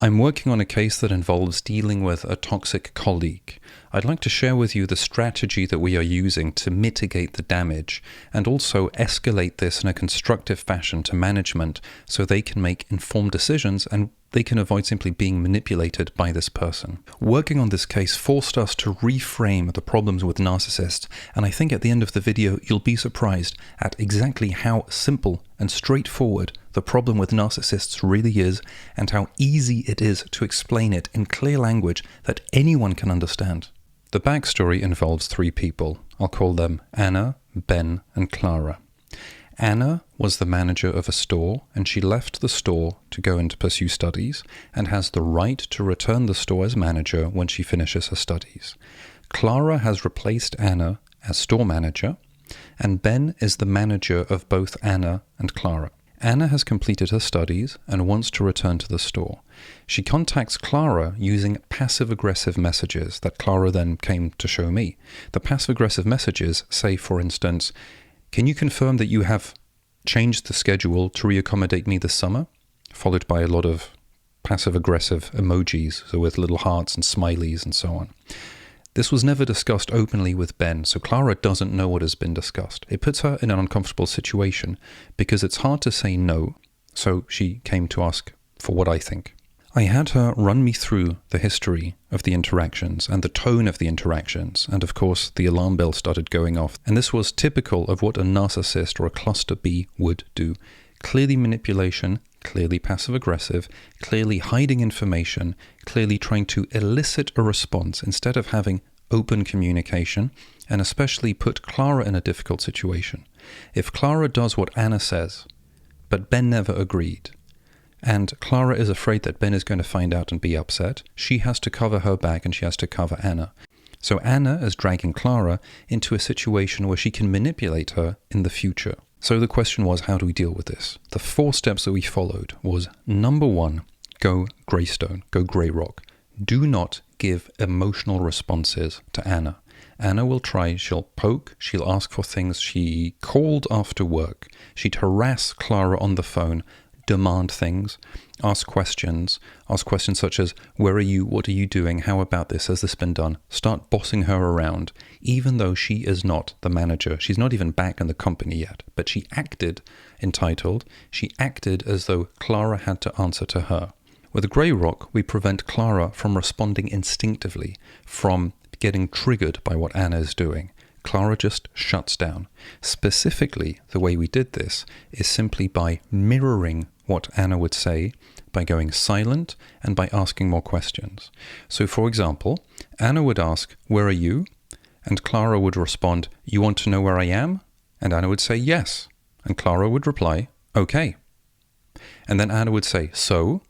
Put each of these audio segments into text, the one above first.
I'm working on a case that involves dealing with a toxic colleague. I'd like to share with you the strategy that we are using to mitigate the damage and also escalate this in a constructive fashion to management so they can make informed decisions and they can avoid simply being manipulated by this person. Working on this case forced us to reframe the problems with narcissists, and I think at the end of the video you'll be surprised at exactly how simple and straightforward the problem with narcissists really is and how easy it is to explain it in clear language that anyone can understand. The backstory involves three people. I'll call them Anna, Ben, and Clara. Anna was the manager of a store, and she left the store to go and pursue studies and has the right to return the store as manager when she finishes her studies. Clara has replaced Anna as store manager, and Ben is the manager of both Anna and Clara. Anna has completed her studies and wants to return to the store. She contacts Clara using passive-aggressive messages that Clara then came to show me. The passive-aggressive messages say, for instance, "Can you confirm that you have changed the schedule to reaccommodate me this summer?" Followed by a lot of passive-aggressive emojis, so with little hearts and smileys and so on. This was never discussed openly with Ben, so Clara doesn't know what has been discussed. It puts her in an uncomfortable situation because it's hard to say no, so she came to ask for what I think. I had her run me through the history of the interactions and the tone of the interactions, and of course the alarm bell started going off, and this was typical of what a narcissist or a cluster B would do. Clearly manipulation, clearly passive-aggressive, clearly hiding information, clearly trying to elicit a response instead of having open communication, and especially put Clara in a difficult situation. If Clara does what Anna says, but Ben never agreed, and Clara is afraid that Ben is going to find out and be upset, she has to cover her back and she has to cover Anna. So Anna is dragging Clara into a situation where she can manipulate her in the future. So the question was, how do we deal with this? The 4 steps that we followed was, number 1, go Greystone, go Grey Rock. Do not give emotional responses to Anna. Anna will try, she'll poke, she'll ask for things. She called after work. She'd harass Clara on the phone, demand things, ask questions such as, where are you, what are you doing, how about this, has this been done? Start bossing her around, even though she is not the manager. She's not even back in the company yet, but she acted entitled. She acted as though Clara had to answer to her. With Grey Rock, we prevent Clara from responding instinctively, from getting triggered by what Anna is doing. Clara just shuts down. Specifically, the way we did this is simply by mirroring what Anna would say, by going silent and by asking more questions. So, for example, Anna would ask, where are you? And Clara would respond, you want to know where I am? And Anna would say, yes. And Clara would reply, okay. And then Anna would say, so?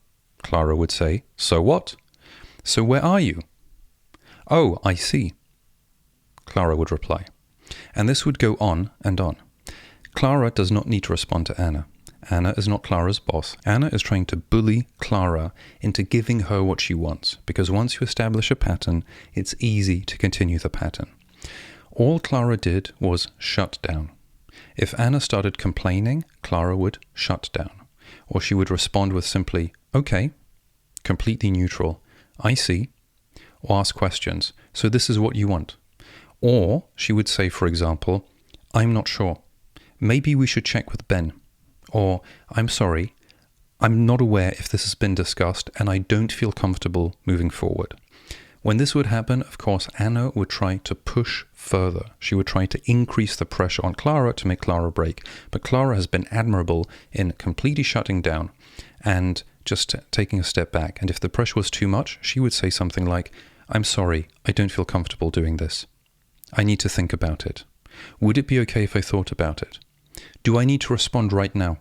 Clara would say, so what? So where are you? Oh, I see. Clara would reply. And this would go on and on. Clara does not need to respond to Anna. Anna is not Clara's boss. Anna is trying to bully Clara into giving her what she wants, because once you establish a pattern, it's easy to continue the pattern. All Clara did was shut down. If Anna started complaining, Clara would shut down. Or she would respond with simply, okay, completely neutral, I see, or ask questions, so this is what you want. Or she would say, for example, I'm not sure. Maybe we should check with Ben. Or, I'm sorry, I'm not aware if this has been discussed and I don't feel comfortable moving forward. When this would happen, of course, Anna would try to push further. She would try to increase the pressure on Clara to make Clara break. But Clara has been admirable in completely shutting down and just taking a step back. And if the pressure was too much, she would say something like, I'm sorry, I don't feel comfortable doing this. I need to think about it. Would it be okay if I thought about it? Do I need to respond right now?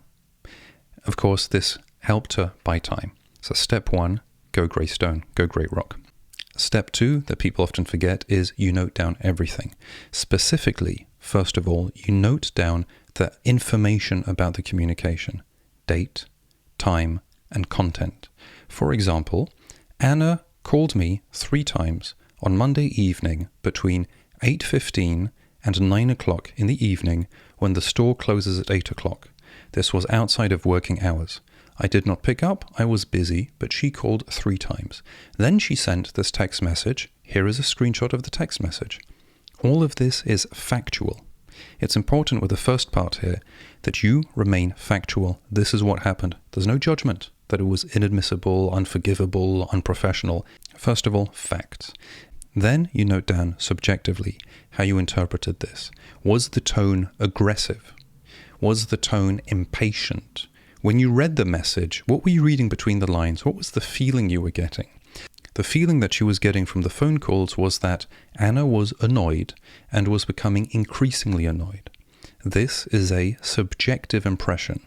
Of course, this helped her buy time. So step 1, go Greystone, go Grey Rock. Step 2 that people often forget is you note down everything. Specifically, first of all, you note down the information about the communication, date, time, and content. For example, Anna called me 3 times on Monday evening between 8:15 and 9 o'clock in the evening when the store closes at 8 o'clock. This was outside of working hours. I did not pick up, I was busy, but she called 3 times. Then she sent this text message. Here is a screenshot of the text message. All of this is factual. It's important with the first part here that you remain factual. This is what happened. There's no judgment that it was inadmissible, unforgivable, unprofessional. First of all, facts. Then you note down subjectively how you interpreted this. Was the tone aggressive? Was the tone impatient? When you read the message, what were you reading between the lines? What was the feeling you were getting? The feeling that she was getting from the phone calls was that Anna was annoyed and was becoming increasingly annoyed. This is a subjective impression.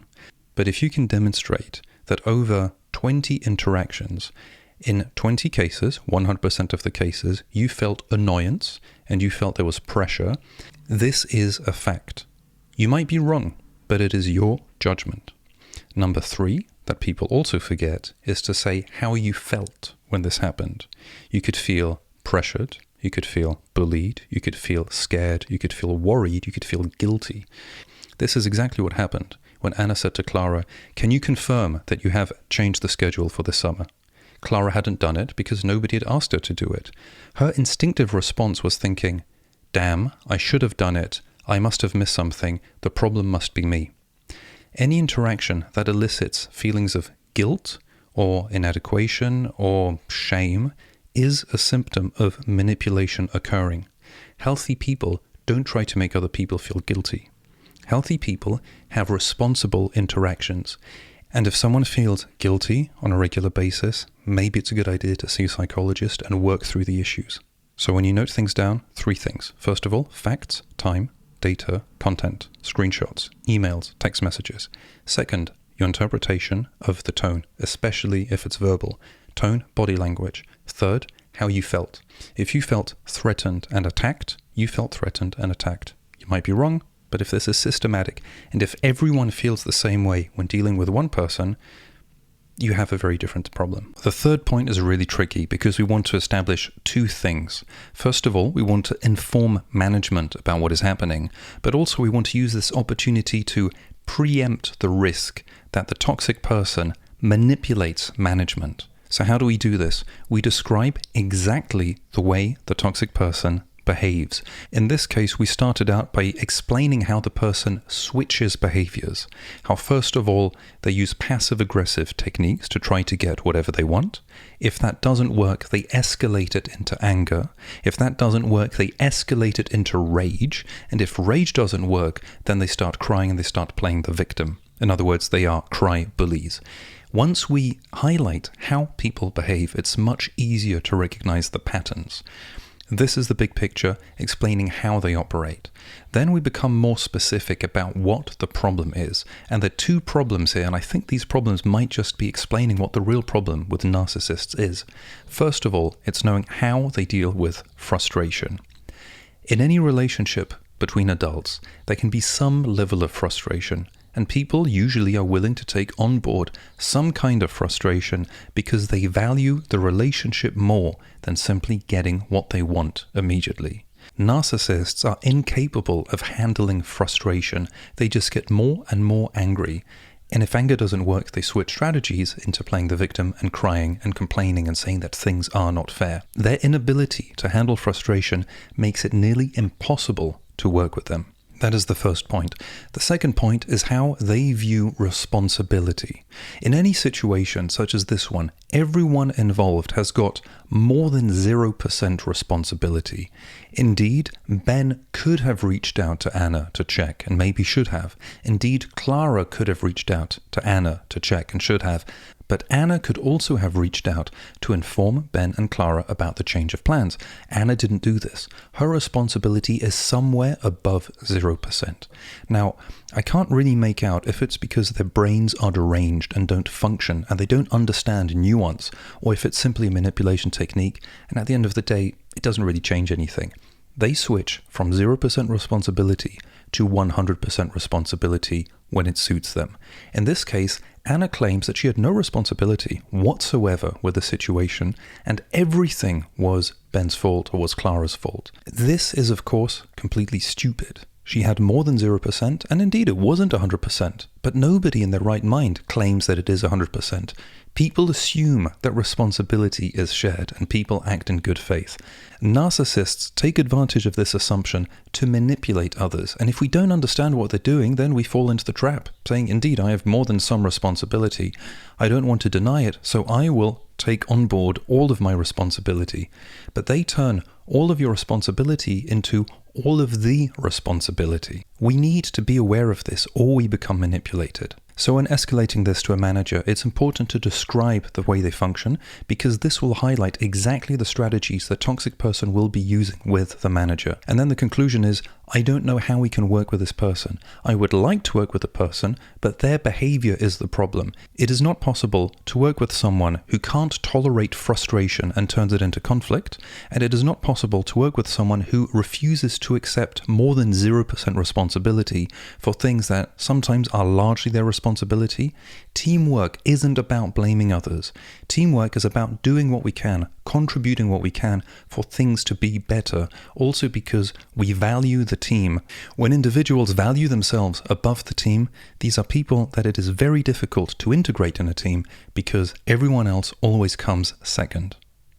But if you can demonstrate that over 20 interactions, in 20 cases, 100% of the cases, you felt annoyance and you felt there was pressure, this is a fact. You might be wrong, but it is your judgment. Number 3, that people also forget, is to say how you felt when this happened. You could feel pressured, you could feel bullied, you could feel scared, you could feel worried, you could feel guilty. This is exactly what happened when Anna said to Clara, "Can you confirm that you have changed the schedule for this summer?" Clara hadn't done it because nobody had asked her to do it. Her instinctive response was thinking, "Damn, I should have done it. I must have missed something. The problem must be me." Any interaction that elicits feelings of guilt or inadequation or shame is a symptom of manipulation occurring. Healthy people don't try to make other people feel guilty. Healthy people have responsible interactions. And if someone feels guilty on a regular basis, maybe it's a good idea to see a psychologist and work through the issues. So when you note things down, 3 things. First of all, facts, time, data, content, screenshots, emails, text messages. Second, your interpretation of the tone, especially if it's verbal. Tone, body language. Third, how you felt. If you felt threatened and attacked, you felt threatened and attacked. You might be wrong, but if this is systematic, and if everyone feels the same way when dealing with one person, you have a very different problem. The third point is really tricky because we want to establish 2 things. First of all, we want to inform management about what is happening, but also we want to use this opportunity to preempt the risk that the toxic person manipulates management. So how do we do this? We describe exactly the way the toxic person behaves. In this case, we started out by explaining how the person switches behaviors. How first of all, they use passive-aggressive techniques to try to get whatever they want. If that doesn't work, they escalate it into anger. If that doesn't work, they escalate it into rage. And if rage doesn't work, then they start crying and they start playing the victim. In other words, they are cry bullies. Once we highlight how people behave, it's much easier to recognize the patterns. This is the big picture, explaining how they operate. Then we become more specific about what the problem is. And there are 2 problems here, and I think these problems might just be explaining what the real problem with narcissists is. First of all, it's knowing how they deal with frustration. In any relationship between adults, there can be some level of frustration. And people usually are willing to take on board some kind of frustration because they value the relationship more than simply getting what they want immediately. Narcissists are incapable of handling frustration. They just get more and more angry. And if anger doesn't work, they switch strategies into playing the victim and crying and complaining and saying that things are not fair. Their inability to handle frustration makes it nearly impossible to work with them. That is the first point. The second point is how they view responsibility. In any situation such as this one, everyone involved has got more than 0% responsibility. Indeed, Ben could have reached out to Anna to check, and maybe should have. Indeed, Clara could have reached out to Anna to check, and should have. But Anna could also have reached out to inform Ben and Clara about the change of plans. Anna didn't do this. Her responsibility is somewhere above 0%. Now, I can't really make out if it's because their brains are deranged and don't function and they don't understand nuance, or if it's simply a manipulation technique, and at the end of the day, it doesn't really change anything. They switch from 0% responsibility to 100% responsibility when it suits them. In this case, Anna claims that she had no responsibility whatsoever with the situation, and everything was Ben's fault or was Clara's fault. This is, of course, completely stupid. She had more than 0%, and indeed it wasn't 100%, but nobody in their right mind claims that it is 100%. People assume that responsibility is shared, and people act in good faith. Narcissists take advantage of this assumption to manipulate others, and if we don't understand what they're doing, then we fall into the trap, saying, indeed, I have more than some responsibility. I don't want to deny it, so I will take on board all of my responsibility. But they turn all of your responsibility into all of the responsibility. We need to be aware of this, or we become manipulated. So when escalating this to a manager, it's important to describe the way they function, because this will highlight exactly the strategies the toxic person will be using with the manager. And then the conclusion is, I don't know how we can work with this person. I would like to work with the person, but their behavior is the problem. It is not possible to work with someone who can't tolerate frustration and turns it into conflict, and it is not possible to work with someone who refuses to accept more than 0% responsibility for things that sometimes are largely their responsibility. Teamwork isn't about blaming others. Teamwork is about doing what we can, contributing what we can for things to be better, also because we value the team. When individuals value themselves above the team, these are people that it is very difficult to integrate in a team because everyone else always comes second.